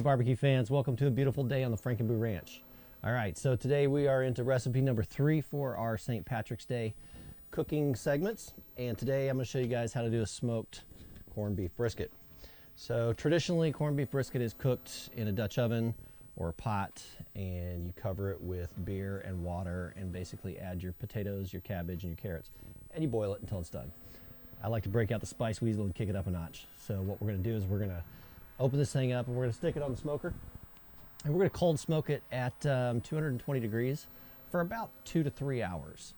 barbecue fans? Welcome to a beautiful day on the Frankenboo Ranch. All right, so today we are into recipe number 3 for our St. Patrick's Day cooking segments. And today I'm going to show you guys how to do a smoked corned beef brisket. So traditionally, corned beef brisket is cooked in a Dutch oven or a pot, and you cover it with beer and water and basically add your potatoes, your cabbage, and your carrots, and you boil it until it's done. I like to break out the Spice Weasel and kick it up a notch. So what we're going to do is we're going to open this thing up and we're going to stick it on the smoker, and we're going to cold smoke it at 220 degrees for about 2 to 3 hours.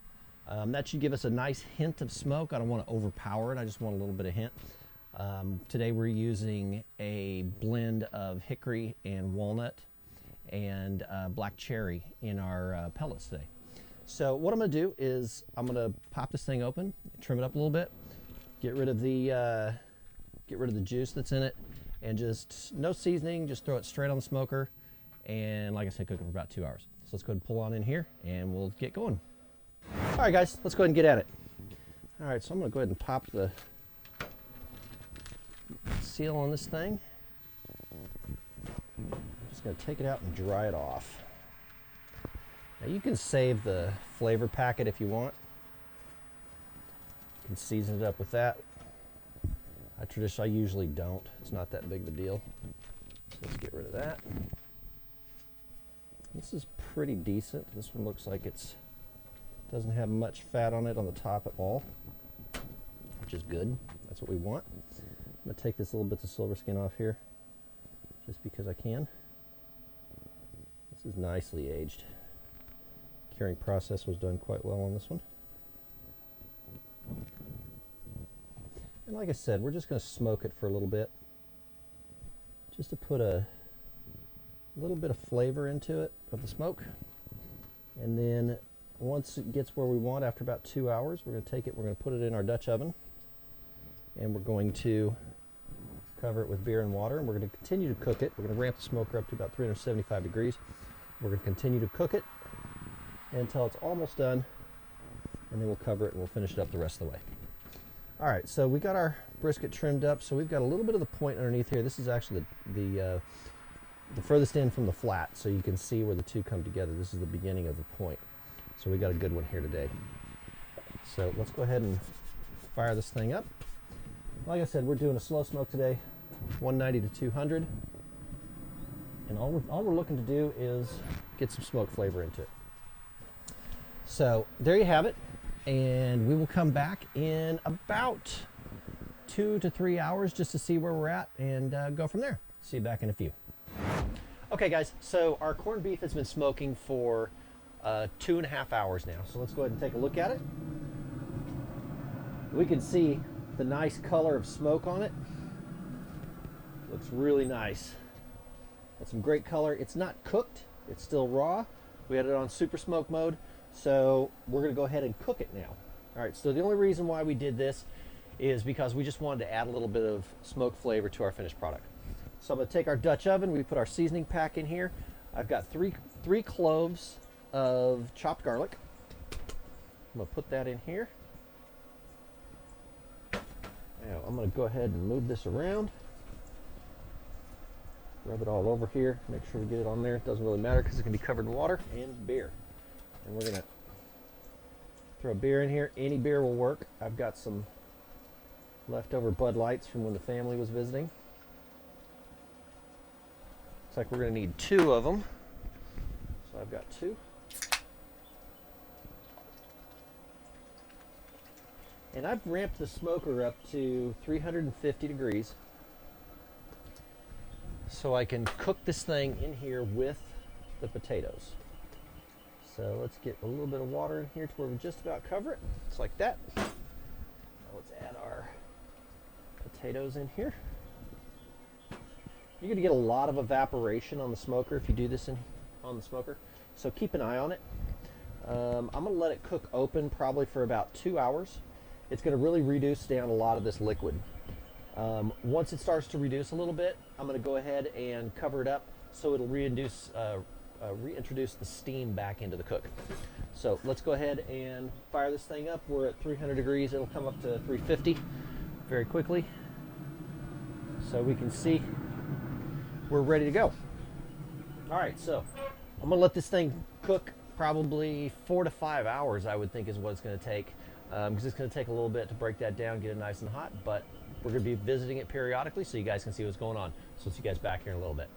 That should give us a nice hint of smoke. I don't want to overpower it. I just want a little bit of hint. Today we're using a blend of hickory and walnut and black cherry in our pellets today. So what I'm going to do is I'm going to pop this thing open, trim it up a little bit, get rid of the juice that's in it, and just no seasoning, just throw it straight on the smoker, and like I said, cook it for about 2 hours. So let's go ahead and pull on in here and we'll get going. All right guys, let's go ahead and get at it. All right, so I'm going to go ahead and pop the seal on this thing. Just going to take it out and dry it off. Now you can save the flavor packet if you want. You can season it up with that. I usually don't. It's not that big of a deal. So let's get rid of that. This is pretty decent. This one looks like it doesn't have much fat on it on the top at all, which is good. That's what we want. I'm going to take this little bits of silver skin off here just because I can. This is nicely aged. Curing process was done quite well on this one. And like I said, we're just going to smoke it for a little bit, just to put a little bit of flavor into it of the smoke. And then once it gets where we want, after about 2 hours, we're going to take it, we're going to put it in our Dutch oven, and we're going to cover it with beer and water, and we're going to continue to cook it. We're going to ramp the smoker up to about 375 degrees. We're going to continue to cook it until it's almost done, and then we'll cover it and we'll finish it up the rest of the way. All right, so we got our brisket trimmed up, so we've got a little bit of the point underneath here. This is actually the furthest end from the flat, so you can see where the two come together. This is the beginning of the point. So we got a good one here today. So let's go ahead and fire this thing up. Like I said, we're doing a slow smoke today, 190 to 200. And all we're looking to do is get some smoke flavor into it. So there you have it. And we will come back in about 2 to 3 hours just to see where we're at and go from there. See you back in a few. Okay guys, so our corned beef has been smoking for 2.5 hours now. So let's go ahead and take a look at it. We can see the nice color of smoke on it. Looks really nice. Got some great color. It's not cooked, it's still raw. We had it on super smoke mode. So we're going to go ahead and cook it now. All right, so the only reason why we did this is because we just wanted to add a little bit of smoke flavor to our finished product. So I'm going to take our Dutch oven. We put our seasoning pack in here. I've got three cloves of chopped garlic. I'm going to put that in here. Now I'm going to go ahead and move this around. Rub it all over here. Make sure we get it on there. It doesn't really matter because it can be covered in water and beer. And we're going to throw a beer in here. Any beer will work. I've got some leftover Bud Lights from when the family was visiting. Looks like we're going to need 2 of them. So I've got 2. And I've ramped the smoker up to 350 degrees so I can cook this thing in here with the potatoes. So let's get a little bit of water in here to where we just about cover it. Just like that. Now let's add our potatoes in here. You're going to get a lot of evaporation on the smoker if you do this on the smoker. So keep an eye on it. I'm going to let it cook open probably for about 2 hours. It's going to really reduce down a lot of this liquid. Once it starts to reduce a little bit, I'm going to go ahead and cover it up so it'll reintroduce the steam back into the cook. So let's go ahead and fire this thing up. We're at 300 degrees. It'll come up to 350 very quickly. So we can see we're ready to go. All right, so I'm gonna let this thing cook probably 4 to 5 hours, I would think is what it's gonna take, because it's gonna take a little bit to break that down, get it nice and hot, but we're gonna be visiting it periodically so you guys can see what's going on. So let's see you guys back here in a little bit.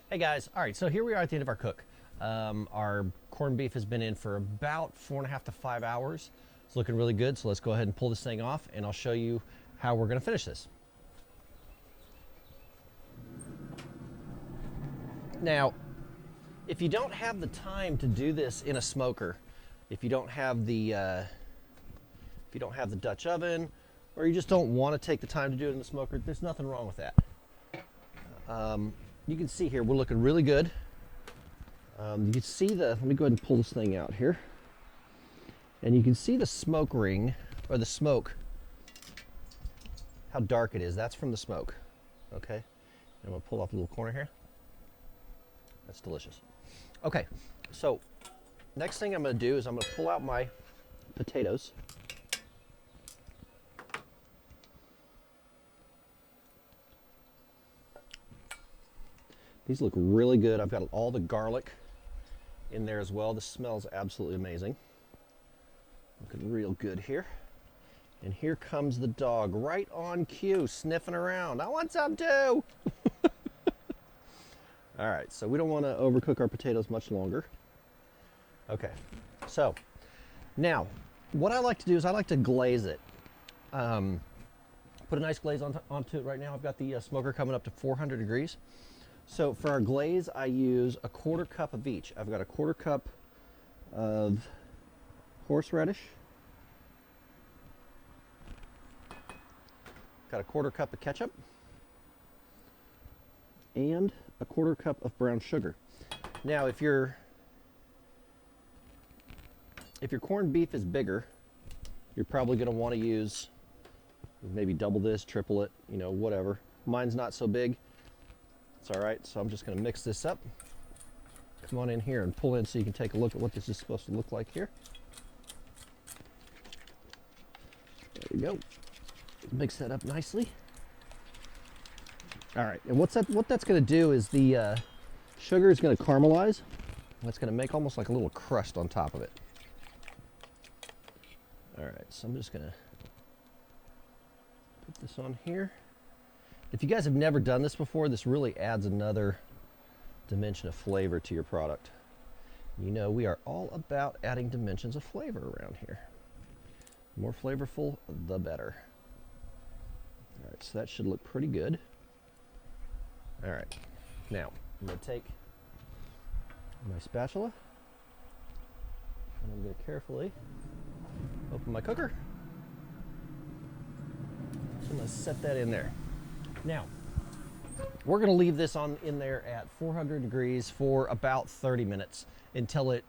Hey guys, all right, so here we are at the end of our cook. Our corned beef has been in for about 4.5 to 5 hours. It's looking really good, so let's go ahead and pull this thing off and I'll show you how we're gonna finish this. Now, if you don't have the time to do this in a smoker, if you don't have the Dutch oven, or you just don't want to take the time to do it in the smoker, there's nothing wrong with that. You can see here we're looking really good. You can see let me go ahead and pull this thing out here, and you can see the smoke ring, or the smoke, how dark it is. That's from the smoke. Okay, I'm gonna pull off a little corner here. That's delicious. Okay, so next thing I'm going to do is I'm going to pull out my potatoes. These look really good. I've got all the garlic in there as well. This smells absolutely amazing. Looking real good here. And here comes the dog right on cue, sniffing around. I want some too. All right, so we don't want to overcook our potatoes much longer. Okay, so now what I like to do is I like to glaze it. Put a nice glaze onto it right now. I've got the smoker coming up to 400 degrees. So for our glaze, I use a 1/4 cup of each. I've got a 1/4 cup of horseradish. Got a 1/4 cup of ketchup. And a 1/4 cup of brown sugar. Now, if your corned beef is bigger, you're probably going to want to use maybe double this, triple it, you know, whatever. Mine's not so big. It's all right. So I'm just going to mix this up. Come on in here and pull in so you can take a look at what this is supposed to look like here. There we go. Mix that up nicely. All right, and what that's going to do is the sugar is going to caramelize. That's going to make almost like a little crust on top of it. All right, so I'm just going to put this on here. If you guys have never done this before, this really adds another dimension of flavor to your product. You know, we are all about adding dimensions of flavor around here. The more flavorful, the better. All right, so that should look pretty good. All right, now I'm going to take my spatula and I'm going to carefully open my cooker. So I'm going to set that in there. Now, we're going to leave this in there at 400 degrees for about 30 minutes until it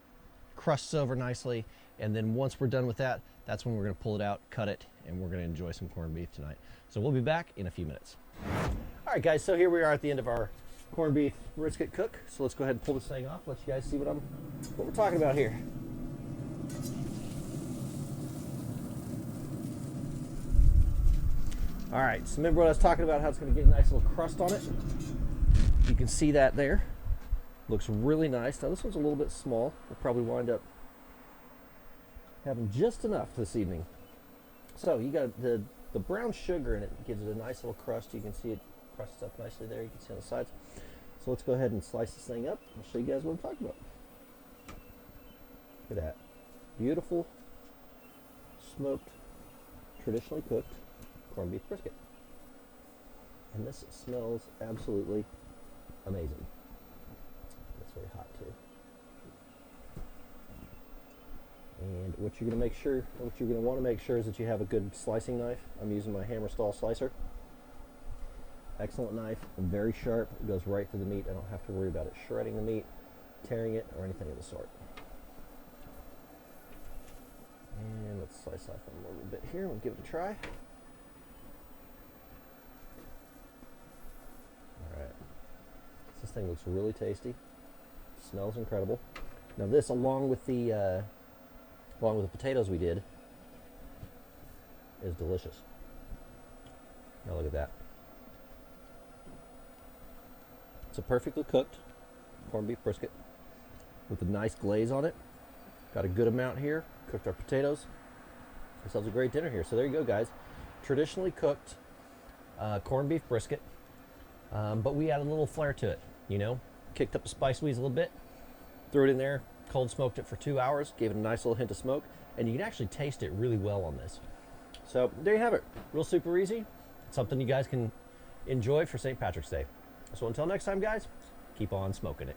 crusts over nicely. And then once we're done with that, that's when we're going to pull it out, cut it, and we're going to enjoy some corned beef tonight. So we'll be back in a few minutes. All right, guys, so here we are at the end of our corned beef brisket cook. So let's go ahead and pull this thing off, let you guys see what we're talking about here. All right, so remember what I was talking about, how it's going to get a nice little crust on it? You can see that there. Looks really nice. Now this one's a little bit small. We'll probably wind up having just enough this evening. So you got the brown sugar in it, gives it a nice little crust. You can see it crusts up nicely there. You can see on the sides. So let's go ahead and slice this thing up. I'll show you guys what I'm talking about. Look at that. Beautiful, smoked, traditionally cooked corned beef brisket. And this smells absolutely amazing. It's very hot too. And what you're going to want to make sure is that you have a good slicing knife. I'm using my Hammerstall slicer. Excellent knife, very sharp. It goes right through the meat. I don't have to worry about it shredding the meat, tearing it, or anything of the sort. And let's slice off a little bit here. We'll give it a try. All right. This thing looks really tasty. Smells incredible. Now this, along with the potatoes we did, is delicious. Now look at that. It's a perfectly cooked corned beef brisket with a nice glaze on it. Got a good amount here. Cooked our potatoes. Ourselves a great dinner here. So there you go, guys. Traditionally cooked corned beef brisket, but we added a little flair to it. You know, kicked up the spice wheeze a little bit, threw it in there, cold smoked it for 2 hours, gave it a nice little hint of smoke, and you can actually taste it really well on this. So there you have it. Real super easy. Something you guys can enjoy for St. Patrick's Day. So until next time, guys, keep on smoking it.